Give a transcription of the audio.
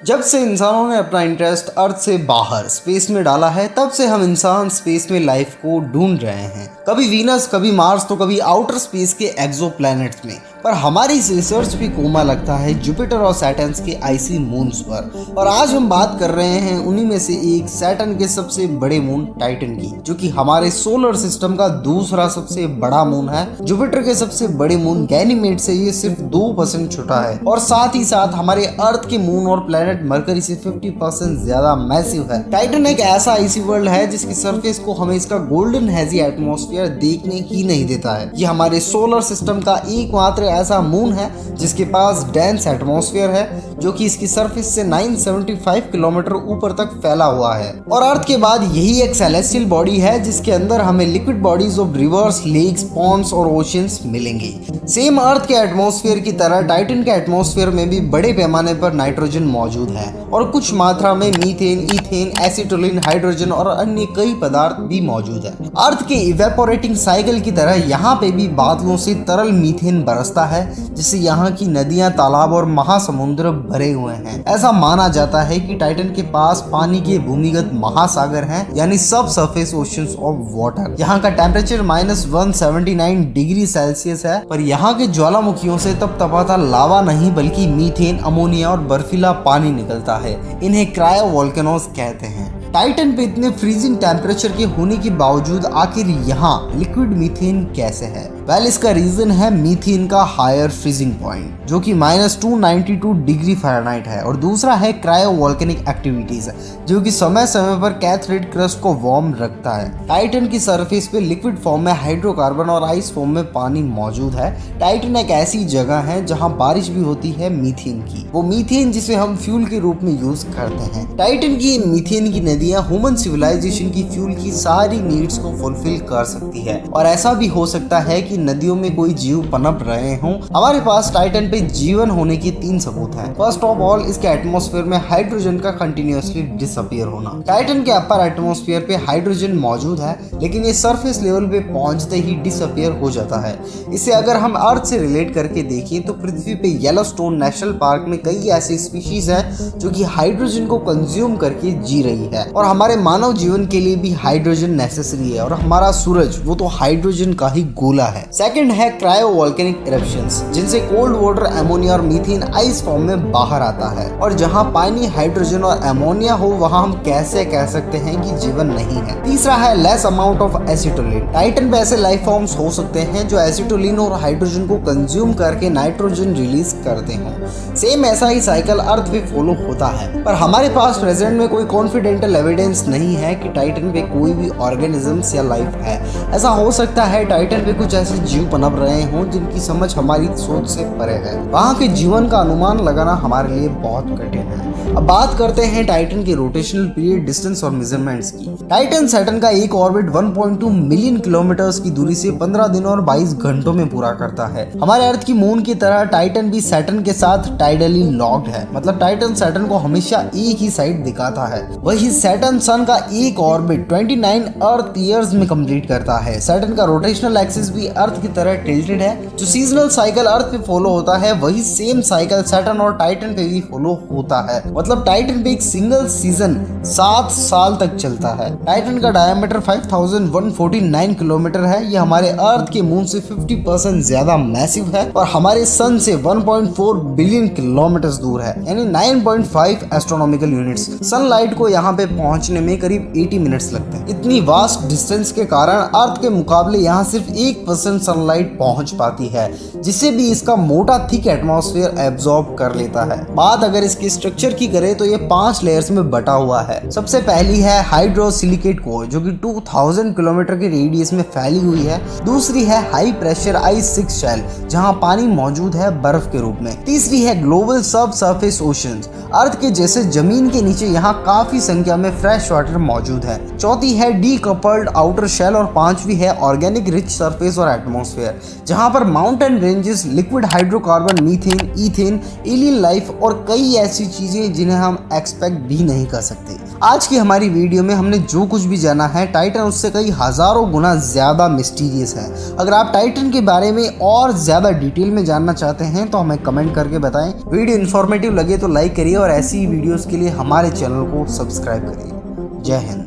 जब से इंसानों ने अपना इंटरेस्ट अर्थ से बाहर स्पेस में डाला है, तब से हम इंसान स्पेस में लाइफ को ढूंढ रहे हैं। कभी वीनस, कभी मार्स, तो कभी आउटर स्पेस के एक्सोप्लैनेट्स में। पर हमारी इस रिसर्च भी कोमा लगता है जुपिटर और सैटर्न के आइसी मून्स पर। और आज हम बात कर रहे हैं उन्हीं में से एक, सैटर्न के सबसे बड़े मून टाइटन की, जो कि हमारे सोलर सिस्टम का दूसरा सबसे बड़ा मून है। जुपिटर के सबसे बड़े मून गैनीमेड से ये सिर्फ 2% छोटा है, और साथ ही साथ हमारे अर्थ के मून और प्लेनेट मरकरी से 50% ज्यादा मैसिव है। टाइटन एक ऐसा आइसी वर्ल्ड है जिसकी सरफेस को हमें इसका गोल्डन हेजी एटमॉस्फेयर देखने ही नहीं देता है। ये हमारे सोलर सिस्टम का एकमात्र ऐसा मून है जिसके पास डेंस एटमॉस्फेयर है, जो कि इसकी सरफेस से 975 किलोमीटर ऊपर तक फैला हुआ है। और अर्थ के बाद यही एक सेलेस्टियल बॉडी है जिसके अंदर हमें liquid bodies of rivers, lakes, ponds और ओशियंस मिलेंगे। सेम अर्थ के एटमॉस्फेयर की तरह टाइटन के एटमॉस्फेयर में भी बड़े पैमाने पर नाइट्रोजन मौजूद है, और कुछ मात्रा में मीथेन, इथेन, एसिटोलिन, हाइड्रोजन और अन्य कई पदार्थ भी मौजूद है। अर्थ के इवेपोरेटिंग साइकिल की तरह यहाँ पे भी बादलों से तरल मीथेन बरसता है, जिससे यहाँ की नदियां, तालाब और महासमुद्र भरे हुए हैं। ऐसा माना जाता है कि टाइटन के पास पानी के भूमिगत महासागर हैं, यानी सब सरफेस ओशंस ऑफ वाटर। यहाँ का टेम्परेचर -179 डिग्री सेल्सियस है, पर यहाँ के ज्वालामुखियों से तप तपाता लावा नहीं बल्कि मीथेन, अमोनिया और बर्फीला पानी निकलता है। इन्हें क्रायो वोल्केनोज कहते हैं। टाइटन पे इतने फ्रीजिंग टेम्परेचर के होने के बावजूद आखिर यहाँ लिक्विड मीथेन कैसे है? वेल, इसका रीजन है मीथेन का हायर फ्रीजिंग पॉइंट, जो कि -292 डिग्री फ़ारेनहाइट है, और दूसरा है क्रायो वोल्केनिक एक्टिविटीज, जो कि समय समय पर कैथरेट क्रस्ट को वार्म रखता है। टाइटन की सरफेस पे लिक्विड फॉर्म में हाइड्रोकार्बन और आइस फॉर्म में पानी मौजूद है। टाइटन एक ऐसी जगह है जहाँ बारिश भी होती है मीथेन की, वो मीथेन जिसे हम फ्यूल के रूप में यूज करते हैं। टाइटन की मीथेन की नदियां ह्यूमन सिविलाइजेशन की फ्यूल की सारी नीड्स को फुलफिल कर सकती है, और ऐसा भी हो सकता है कि नदियों में कोई जीव पनप रहे हों। हमारे पास टाइटन पे जीवन होने के 3 सबूत हैं। फर्स्ट ऑफ ऑल, इसके एटमॉस्फेयर में हाइड्रोजन का कंटिन्यूअसली डिसअपीयर होना। टाइटन के अपर एटमॉस्फेयर पे हाइड्रोजन मौजूद है, लेकिन ये सरफेस लेवल पे पहुंचते ही डिसअपीयर हो जाता है। इसे अगर हम अर्थ से रिलेट करके देखें तो पृथ्वी पे येलोस्टोन नेशनल पार्क में कई ऐसी स्पीशीज है जो कि हाइड्रोजन को कंज्यूम करके जी रही है, और हमारे मानव जीवन के लिए भी हाइड्रोजन नेसेसरी है। और हमारा सूरज वो तो हाइड्रोजन का ही गोला है। सेकंड है क्रायो वोल्केनिक इरप्शंस, जिनसे कोल्ड वाटर, अमोनिया और मीथेन आइस फॉर्म में बाहर आता है, और जहां पानी, हाइड्रोजन और अमोनिया हो वहां हम कैसे कह सकते हैं कि जीवन नहीं है। तीसरा है लेस अमाउंट ऑफ एसिटोलिन। टाइटन पे ऐसे लाइफ फॉर्म्स हो सकते हैं जो एसिटोलिन और हाइड्रोजन को कंज्यूम करके नाइट्रोजन रिलीज करते हो। सेम ऐसा ही साइकिल अर्थ पे फॉलो होता है, पर हमारे पास प्रेजेंट में कोई कॉन्फिडेंटल एविडेंस नहीं है कि टाइटन पे कोई भी ऑर्गेनिजम्स या लाइफ है। ऐसा हो सकता है टाइटन पे कुछ ऐसे जीव पनप रहे हों जिनकी समझ हमारी सोच से परे है। वहाँ के जीवन का अनुमान लगाना हमारे लिए बहुत कठिन है। अब बात करते हैं टाइटन के रोटेशनल पीरियड, डिस्टेंस और मेजरमेंट्स की। टाइटन सैटर्न का एक ऑर्बिट 1.2 मिलियन किलोमीटर्स की दूरी से 15 दिनों और 22 घंटों में पूरा करता है। हमारे अर्थ की मून की तरह टाइटन भी सैटर्न के साथ टाइडली लॉक्ड है, मतलब टाइटन सैटर्न को हमेशा एक ही साइड दिखाता है। वही सैटर्न सन का एक ऑर्बिट 29 अर्थ ईयर्स में कंप्लीट करता है। सैटर्न का रोटेशनल एक्सिस भी अर्थ की तरह टिल्टेड है। जो सीजनल साइकिल अर्थ पे फॉलो होता है, वही सेम साइकिल सैटर्न और टाइटन पे भी फॉलो होता है। मतलब टाइटन पे एक सिंगल सीजन 7 साल तक चलता है। टाइटन का डायमीटर 5149 किलोमीटर है। ये हमारे अर्थ के मून से 50% ज्यादा मैसिव है, और हमारे सन से 1.4 बिलियन किलोमीटर दूर है, यानी 9.5 एस्ट्रोनॉमिकल यूनिट्स। सनलाइट को यहाँ पे पहुंचने में करीब 80 मिनट्स लगते हैं। इतनी वास्ट डिस्टेंस के कारण अर्थ के मुकाबले यहाँ सिर्फ 1% सनलाइट पहुंच पाती है, जिससे भी इसका मोटा थिक एटमॉस्फेयर एब्जॉर्ब कर लेता है। बात अगर इसके स्ट्रक्चर की करें तो ये 5 लेयर्स में बटा हुआ है। सबसे पहली है हाइड्रोसिलिकेट कोर, जो कि 2000 किलोमीटर के रेडियस में फैली हुई है। दूसरी है हाई प्रेशर आइस 6 शेल, जहां पानी मौजूद है बर्फ के रूप में। तीसरी है ग्लोबल सब सरफेस ओशंस, अर्थ के जैसे जमीन के नीचे यहाँ काफी संख्या में फ्रेश वाटर मौजूद है। चौथी है डीकपल्ड आउटर शेल, और पांचवी है ऑर्गेनिक रिच सरफेस और एटमॉस्फेयर, जहां पर mountain ranges, liquid hydrocarbon, methane, ethane, alien life और कई ऐसी चीजें जिन्हें हम एक्सपेक्ट भी नहीं कर सकते। आज की हमारी वीडियो में हमने जो कुछ भी जाना है, टाइटन उससे कई हजारों गुना ज्यादा मिस्टीरियस है। अगर आप टाइटन के बारे में और ज्यादा डिटेल में जानना चाहते हैं तो हमें कमेंट करके बताएं। वीडियो इन्फॉर्मेटिव लगे तो लाइक करिए और ऐसी ही वीडियोस के लिए हमारे चैनल को सब्सक्राइब करिए। जय हिंद।